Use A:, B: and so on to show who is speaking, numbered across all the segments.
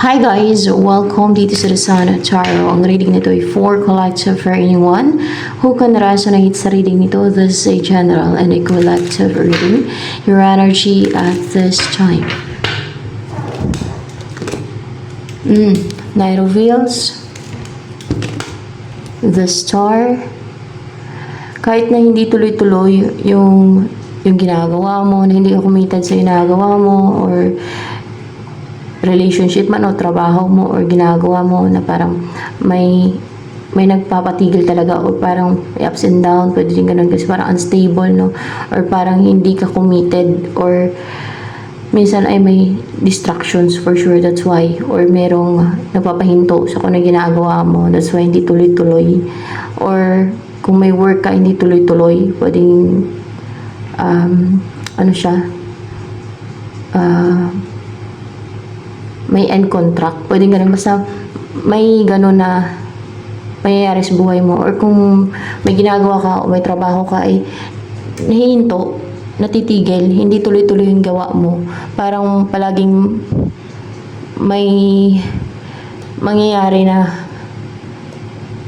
A: Hi guys! Welcome dito sa Sana Tarot. Ang reading nito ay for collective for anyone who can resonate sa reading nito. This is a general and a collective reading. Your energy at this time. Knight of Wheels. The Star. Kahit na hindi tuloy-tuloy yung ginagawa mo, na hindi ka committed sa ginagawa mo, or relationship man o trabaho mo or ginagawa mo na parang may nagpapatigil talaga or parang may ups and down, pwede din ganun kasi parang unstable, no? Or parang hindi ka committed or minsan ay may distractions for sure, that's why, or merong nagpapahinto sa kung na ginagawa mo, that's why hindi tuloy-tuloy. Or kung may work ka, hindi tuloy-tuloy, pwedeng may end contract, pwedeng ganun, basta may ganun na mangyayari sa buhay mo. Or kung may ginagawa ka o may trabaho ka ay nahihinto, natitigil, hindi tuloy-tuloy yung gawa mo, parang palaging may mangyayari na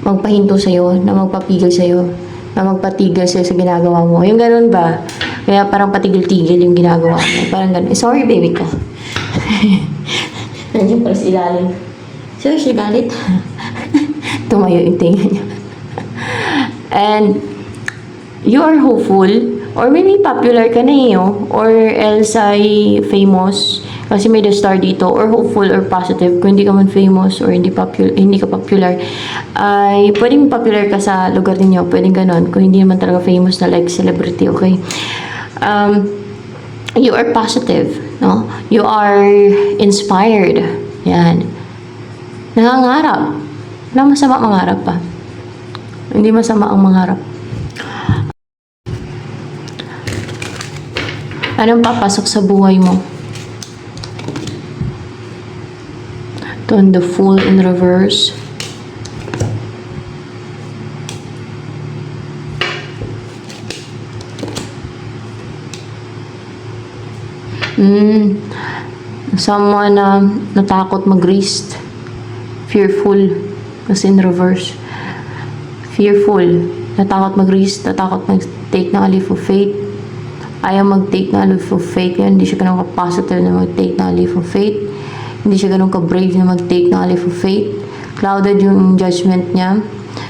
A: magpahinto sa'yo, na magpapigil sa'yo, na magpatigil sa'yo sa ginagawa mo, yung ganun ba? Kaya parang patigil-tigil yung ginagawa mo, parang ganun. Sorry baby ko. Nandiyan pala sa ilalim. So, siya galit. Tumayo yung tingin niya. And, you are hopeful, or maybe popular ka na eh, oh? Or else ay famous, kasi may the star dito, or hopeful or positive. Kung hindi ka man famous or hindi ka popular, ay pwedeng popular ka sa lugar ninyo, pwedeng ganon. Kung hindi naman talaga famous na like celebrity, okay? You are positive, no? You are inspired. Yan. Nangangarap. Walang masama mangarap pa. Hindi masama ang mangarap. Anong papasok sa buhay mo? Turn the Fool in reverse. Someone na natakot mag-risk. Fearful. Kasi in reverse. Fearful. Natakot mag-risk. Natakot mag-take na leap of faith. Ayaw mag-take na leap of faith. Hindi siya ganun ka-positive na mag-take na leap of faith. Hindi siya ganun ka-brave na mag-take na leap of faith. Clouded yung judgment niya.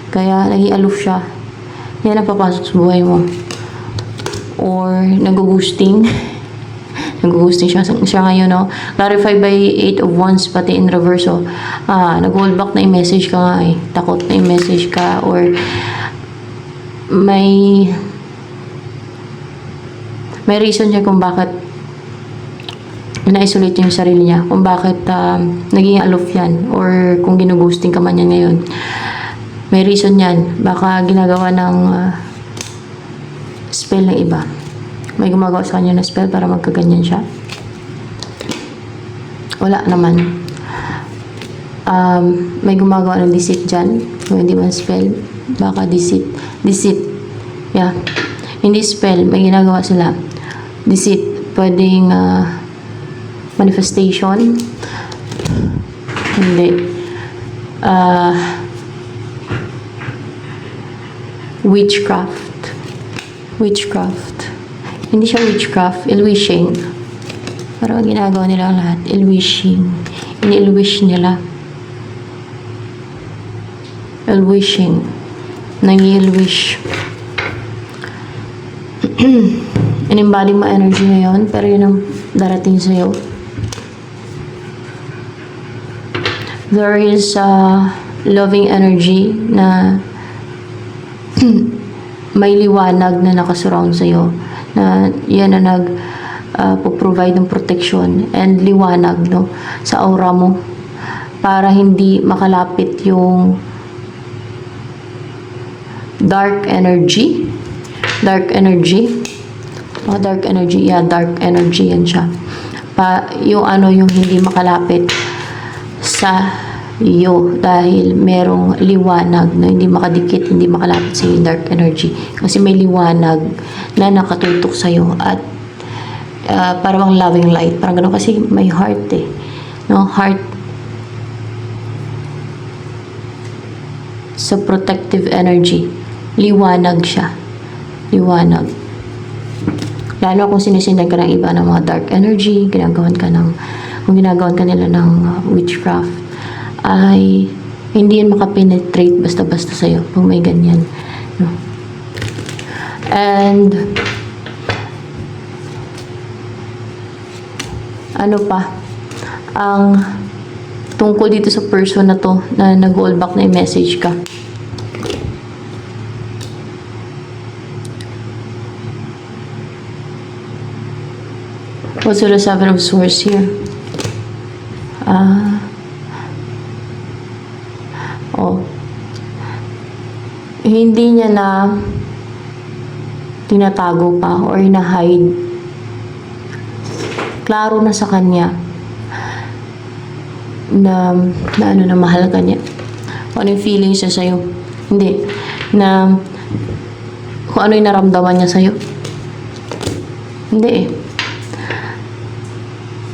A: Kaya naging aloof siya. Yan ang papasok sa buhay mo. Or nag-ghosting. Nag-ghosting siya ngayon, no? Clarified by 8 of Wands, pati in reverse, oh. Nag-hold back na i-message ka nga, eh. Takot na i-message ka, or may reason niya kung bakit na-isolate yung sarili niya, kung bakit naging aloof yan, or kung ginughosting ka man yan ngayon. May reason yan. Baka ginagawa ng spell ng iba. May gumagawa sa kanya na spell para magkaganyan siya. Wala naman. May gumagawa ng deceit dyan. Kung hindi man spell, baka deceit. Deceit. Yeah. Hindi spell, may ginagawa sila. Deceit. Pwedeng manifestation. Hindi. Witchcraft. Witchcraft. Hindi siya witchcraft, ill-wishing. Parang ginagawa nila ang lahat, ill-wishing. Ini-ill-wish nila. Ill-wishing. Nang-ill-wish. In-embody mo energy ngayon, pero yun ang darating sa'yo. There is a loving energy na may liwanag na nakasurround sa'yo, na yan na provide ng protection and liwanag, no, sa aura mo para hindi makalapit yung dark energy. Dark energy. Dark energy. Yeah, dark energy yan siya. Yung hindi makalapit sa iyo dahil merong liwanag na hindi makadikit, hindi makalapit sa yung dark energy. Kasi may liwanag na nakatutok sa iyo at parang loving light. Parang gano'n kasi may heart eh. No? Heart sa protective energy. Liwanag siya. Liwanag. Lalo kung sinisindan ka ng iba ng mga dark energy, kung ginagawan ka nila ng witchcraft, ay hindi yan makapenetrate basta-basta sa'yo pag may ganyan. No? And ano pa ang tungkol dito sa person na to na nag-hold back na i-message ka. What's the Seven of Swords here? Hindi niya na tinatago pa or na-hide. Klaro na sa kanya na mahal ka niya. Kung ano yung feelings niya sa'yo. Hindi. Na kung ano yung naramdaman niya sa'yo. Hindi eh.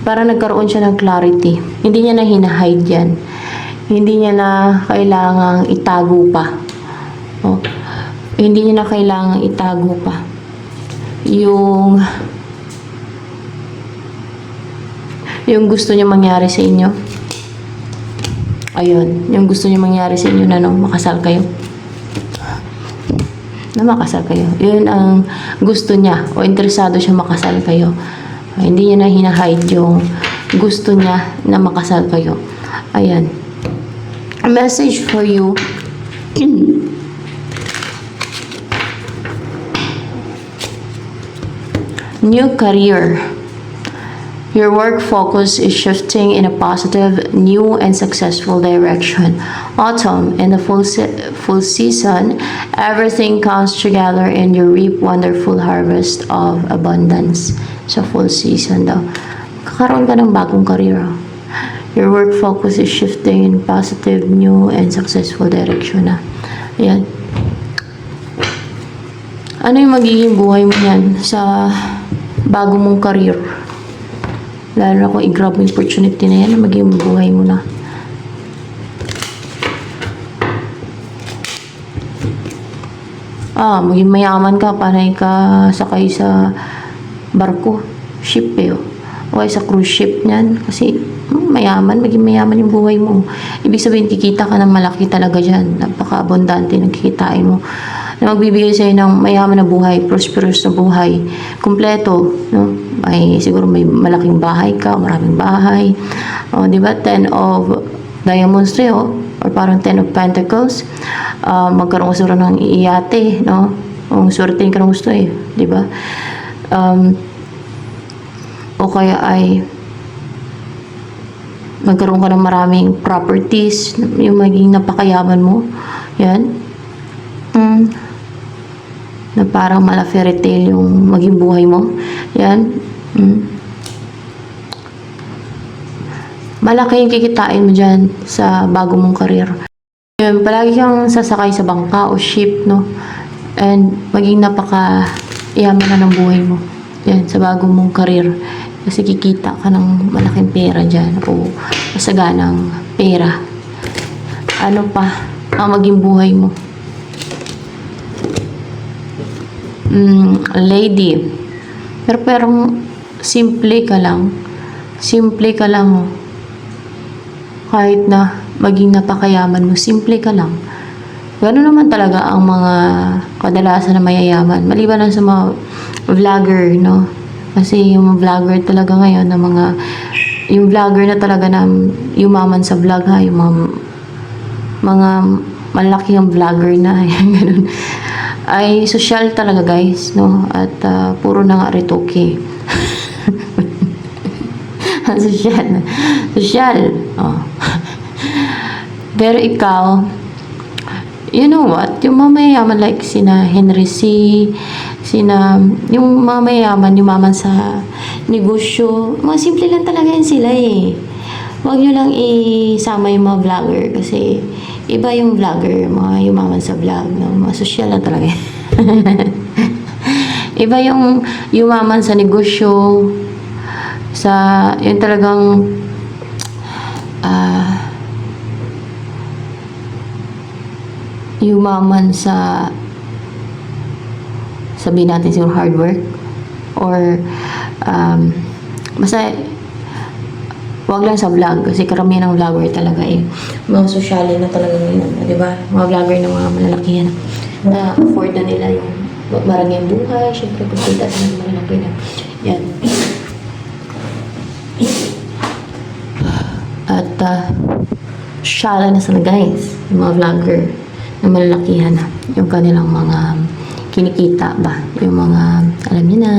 A: Para nagkaroon siya ng clarity. Hindi niya na hinahide yan. Hindi niya na kailangang itago pa. Oh. Hindi niya na kailangang itago pa. Yung gusto niya mangyari sa inyo. Ayun. Yung gusto niya mangyari sa inyo na makasal kayo. Na makasal kayo. Yun ang gusto niya. O interesado siya makasal kayo. Hindi niya na hinahide yung gusto niya na makasal kayo. Ayan. A message for you. New career. Your work focus is shifting in a positive, new, and successful direction. Autumn, in the full season, everything comes together and you reap wonderful harvest of abundance. Sa full season daw. Kakaroon ka ng bagong career. Your work focus is shifting in positive, new, and successful direction. Ayan. Ano yung magiging buhay mo yan sa bago mong career? Lalo na kung i-grab mo yung opportunity na yan, magiging buhay mo na. Maging mayaman ka, panay ka sakay sa barko, ship eh. O sa cruise ship niyan. Kasi maging mayaman yung buhay mo. Ibig sabihin, kikita ka ng malaki talaga dyan. Napaka-abundante ng kikitain mo. Na magbibigay sa'yo ng mayaman na buhay, prosperous na buhay, kumpleto, no? Siguro may malaking bahay ka, maraming bahay. Di ba? 10 of Diamonds sa'yo, or parang 10 of Pentacles. Magkaroon ka siguro ng iyate, no? Kung swertein ka ng gusto eh, di ba? O kaya ay magkaroon ka ng maraming properties, yung maging napakayaman mo. Yan. Na parang mala fairy tale yung maging buhay mo. Yan. Malaki yung kikitain mo dyan sa bago mong career. Yan, palagi kang sasakay sa bangka o ship, no? And maging napaka-yaman na ng buhay mo. Yan, sa bago mong career. Kasi kikita ka ng malaking pera dyan o masaganang pera. Ano pa ang maging buhay mo? Lady. Pero simple ka lang. Simple ka lang. Kahit na maging napakayaman mo, simple ka lang. Gano'n naman talaga ang mga kadalasan na mayayaman. Maliban lang sa mga vlogger, no? Kasi yung vlogger talaga ngayon na yung vlogger na talaga na yumaman sa vlog ha, yung mga malaki ang vlogger na, ganun. Ay social talaga guys, no? At puro na nga retoke. Social. Oh. Pero ikaw, you know what? Yung mamayaman like sina Henry C, yung mamayaman, yumaman sa negosyo, mga simple lang talaga yan sila eh. Huwag nyo lang isama yung mga vlogger kasi iba yung vlogger, mga yumaman sa vlog, no? Mga social lang talaga. Iba yung yumaman sa negosyo, yung talagang yumaman sa, sabihin natin siguro hard work, or basta wag lang sa vlog kasi karamihan ng vlogger talaga mga sosyalin na talaga ngayon, di ba? Mga vlogger ng mga malalakihan na afford na nila yung maraming buhay, syempre kumita sila ng malalaki na yan. At shala na sila guys, yung mga vlogger na malalakihan na yung kanilang mga kinikita ba, yung mga alam niyo na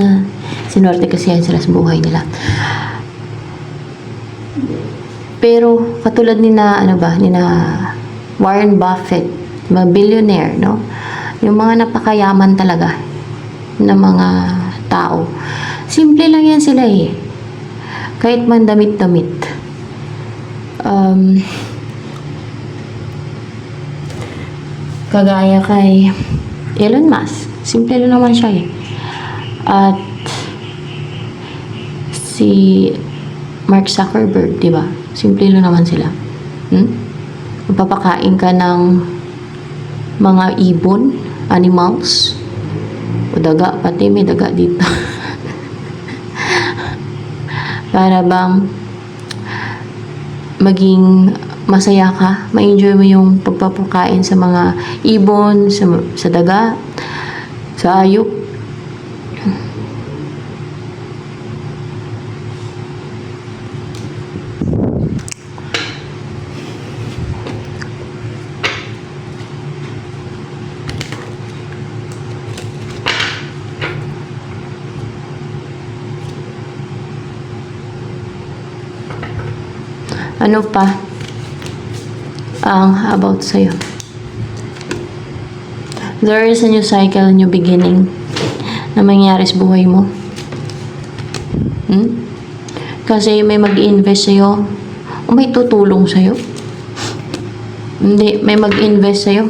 A: sinorte kasi yan sila sa buhay nila. Pero katulad ni na Warren Buffett, mga billionaire, no? Yung mga napakayaman talaga na mga tao. Simple lang yan sila Kahit man damit-damit. Kagaya kay Elon Musk. Simple lang naman siya At si Mark Zuckerberg, di ba? Simple lang naman sila. Magpapakain ka ng mga ibon, animals, o daga, pati may daga dito. Para bang maging masaya ka, ma-enjoy mo yung pagpapakain sa mga ibon, sa daga, sa ayok. Ano pa ang about sa'yo? There is a new cycle, a new beginning na mangyari sa buhay mo. Kasi may mag-invest sa'yo o may tutulong sa'yo. Hindi, may mag-invest sa'yo.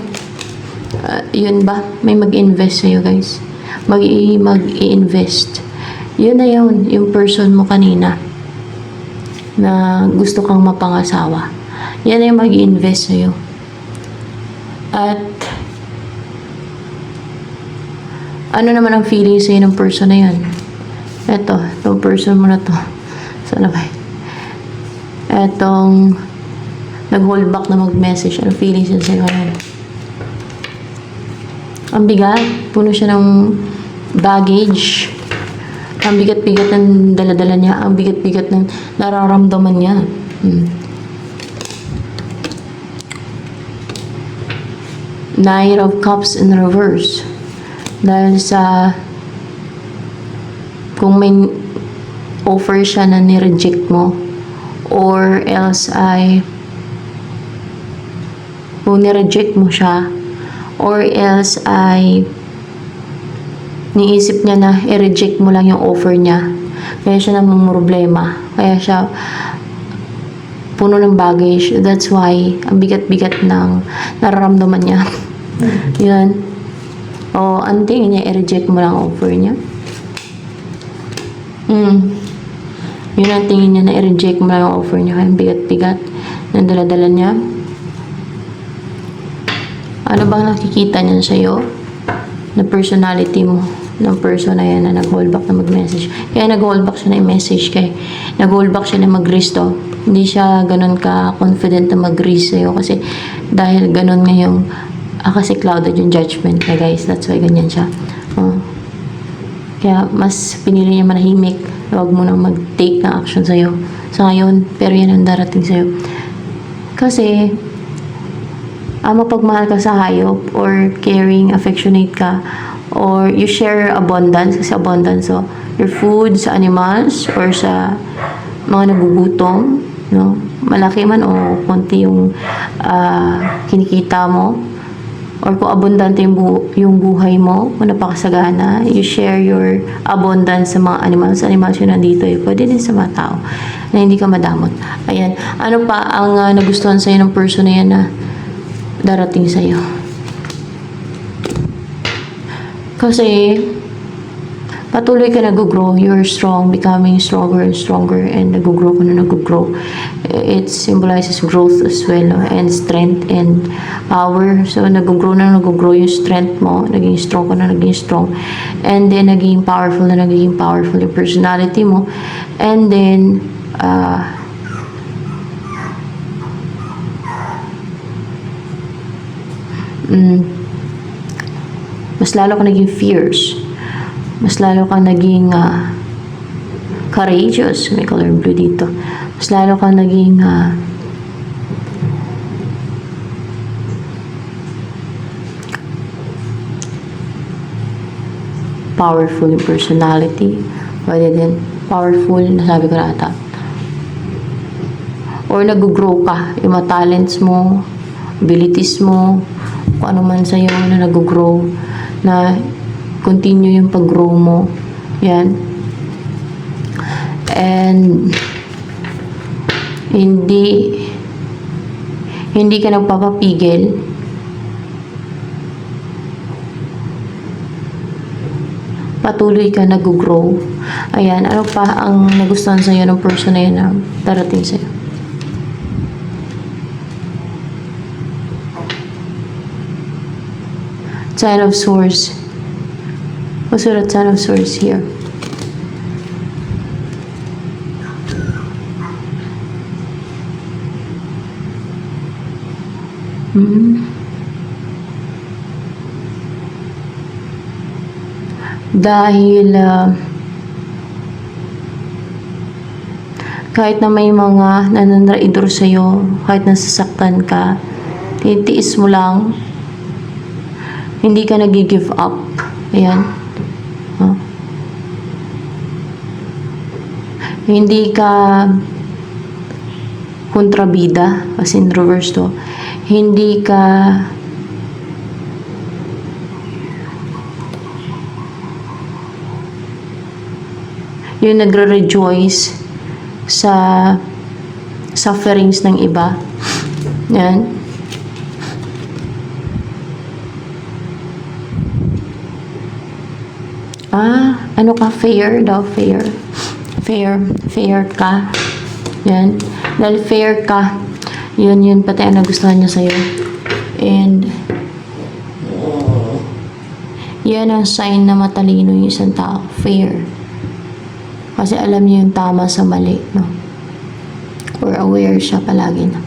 A: Yun ba? May mag-invest sa'yo guys. Mag-i-invest. Yun na yun, yung person mo kanina na gusto kang mapangasawa. Yan ay mag-i-invest sa'yo. At ano naman ang feeling sa'yo ng person na yan? Itong person mo na to. Sana ba? Itong nag-hold back na mag-message. Anong feeling siya sa'yo ngayon? Ang bigat. Puno siya ng baggage. Ang bigat-bigat ng dala-dala niya. Ang bigat-bigat ng nararamdaman niya. Knight of Cups in reverse. Dahil sa kung may offer siya na ni-reject mo, or else ay kung ni-reject mo siya, or else ay niisip niya na i-reject mo lang yung offer niya. Kaya siya namang problema. Kaya siya puno ng baggage. That's why ang bigat-bigat ng nararamdaman niya. Yan. O, ang tingin niya, i-reject mo lang ang offer niya. Yun ang tingin niya na i-reject mo lang ang offer niya. Kaya ang bigat-bigat ng dala-dala niya. Ano bang nakikita niya sa'yo? Na personality mo ng person na yan na nag-hold back na mag-message. Kaya nag-hold back siya na i-message kay nag-hold back siya na mag-resto. Hindi siya ganun ka-confident na mag-resto sa'yo kasi dahil ganun nga yung kasi clouded yung judgment na guys. That's why ganyan siya. Kaya mas pinili niya manahimik. Huwag mo nang mag-take ng action sa'yo sa ngayon. Pero yan ang darating sa'yo. Kasi mapagmahal ka sa hayop or caring, affectionate ka, or you share abundance kasi abundance your food sa animals or sa mga nagugutom, no? Malaki man o konti yung kinikita mo, or kung abundante yung buhay mo, kung napakasagana, you share your abundance sa mga animals yun nandito pwede din sa mga tao na hindi ka madamot. Ayan, ano pa ang nagustuhan sa'yo ng person na yan na darating sa'yo? Kasi Patuloy ka nag-grow. You're strong, becoming stronger and stronger, and nag-grow ka na nag-grow. It symbolizes growth as well, no? And strength and power. So, nag-grow na nag-grow yung strength mo. Naging strong ka na naging strong. And then, naging powerful na naging powerful yung personality mo. And then, mas lalo ka naging fierce. Mas lalo kang naging courageous. May color blue dito. Mas lalo kang naging powerful yung personality. Pwede din. Powerful, nasabi ko na ata. Or nag-grow ka. Yung mga talents mo, abilities mo, kung ano man sa'yo na nag-grow, na continue yung pag-grow mo. Yan. And hindi ka nagpapapigil. Patuloy ka nag-grow. Ayan. Ano pa ang nagustuhan sa'yo ng person na yun na darating sa'yo? Sign of Swords. What's the Sign of Swords here? Dahil kahit na may mga nananraidor sa'yo, kahit nasasaktan ka, titiis mo lang. Hindi ka nag-give up. Ayan. Hindi ka kontrabida. As in reverse to. Hindi ka yung nagre-rejoice sa sufferings ng iba. Yan. Ano ka? Fair daw, fair. Fair ka. Yan. Dahil fair ka, yun pati ang nagustuhan niya sa'yo. And yan ang sign na matalino yung isang tao. Fair. Kasi alam niya yung tama sa mali, no? Or aware siya palagi na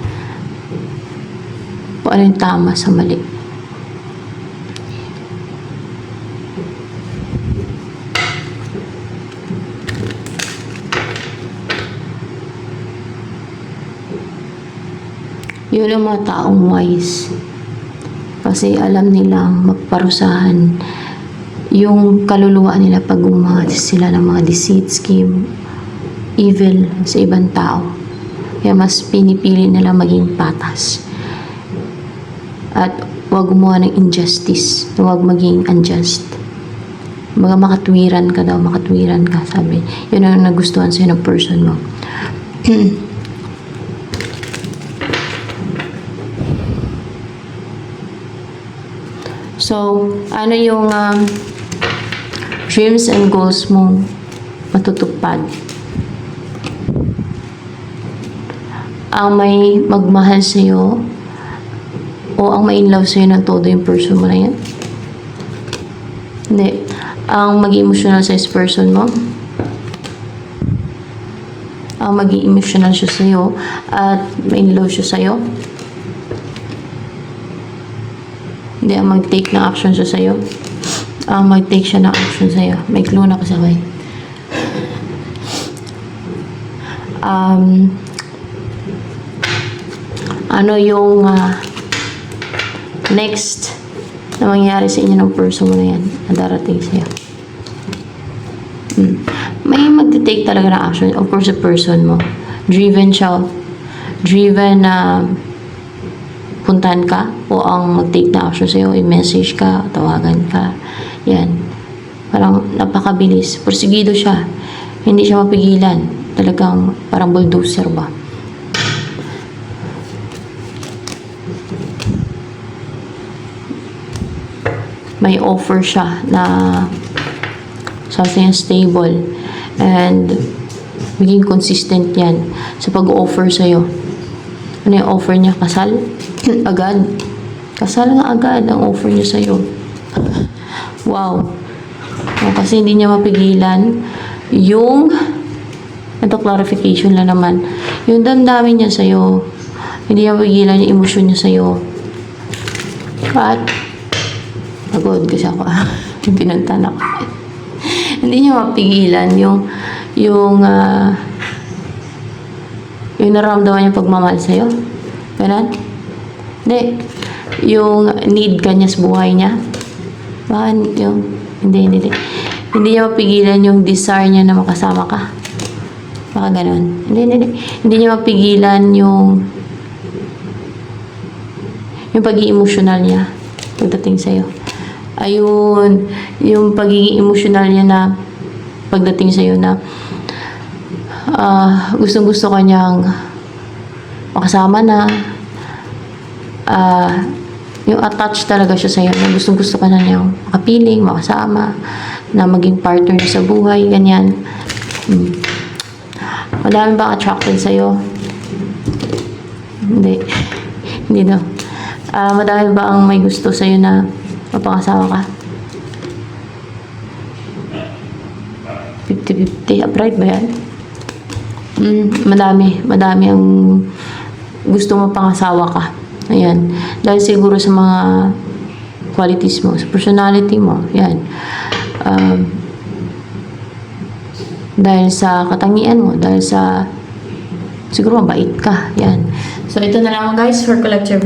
A: kung ano yung tama sa mali. Yun ang mga taong wise. Kasi alam nilang magparusahan yung kaluluwa nila pag gumawa sila ng mga deceit, scheme, evil sa ibang tao. Kaya mas pinipili nila maging patas. At huwag gumawa ng injustice. Huwag maging unjust. Mga makatwiran ka daw, makatwiran ka, sabi. Yun ang nagustuhan sa'yo ng person mo. So, ano yung dreams and goals mo matutupad? Ang may magmahal sa'yo o ang may in-love sa'yo ng todo yung person mo na yan? Hindi. Ang mag-emotional sa person mo? Ang mag-emotional siya sa'yo at may in-love siya sa'yo? Hindi, ang mag-take ng action siya sa'yo. Ang mag-take siya ng action sa'yo. May clue na kasi ako eh. Ano yung next na mangyayari sa inyo ng person mo na yan na darating sa'yo? May mag-take talaga ng action. Of course, the person mo. Driven siya. Driven na puntahan ka o ang mag-take na action sa'yo, i-message ka, tawagan ka. Yan. Parang napakabilis. Porsigido siya. Hindi siya mapigilan. Talagang parang bulldozer ba? May offer siya na something stable, and maging consistent yan sa pag-offer sa'yo. Ano yung offer niya? Kasal? Agad. Kasal nga agad ang offer niya sa'yo. Wow. Kasi hindi niya mapigilan yung, ito clarification lang naman, yung damdamin niya sa'yo. Hindi niya mapigilan yung emosyon niya sa'yo. At, pagod kasi ako. Pinuntan ako. Hindi niya mapigilan yung nararamdaman niya pagmamahal sa'yo. Ganun? Hindi. Yung need ka niya sa buhay niya. Baka yung, hindi. Hindi niya mapigilan yung desire niya na makasama ka. Baka ganun. Hindi. Hindi niya mapigilan yung pagiging emotional niya pagdating sa'yo. Ayun, yung pagiging emotional niya na pagdating sa'yo na gustong-gusto ka niyang makasama na, yung attached talaga siya sa'yo, na gustong-gusto ka na niyang makapiling, makasama, na maging partner niya sa buhay, ganyan. Madami bang attracted sa'yo? Hindi. Hindi daw. Madami ba ang may gusto sa'yo na mapangasawa ka? 50-50. Upright ba yan? Madami ang gusto mo pangasawa ka. Ayan. Dahil siguro sa mga qualities mo, sa personality mo. Yan. Dahil sa katangian mo, dahil sa siguro mabait ka. Yan. So, ito na lang guys for collective.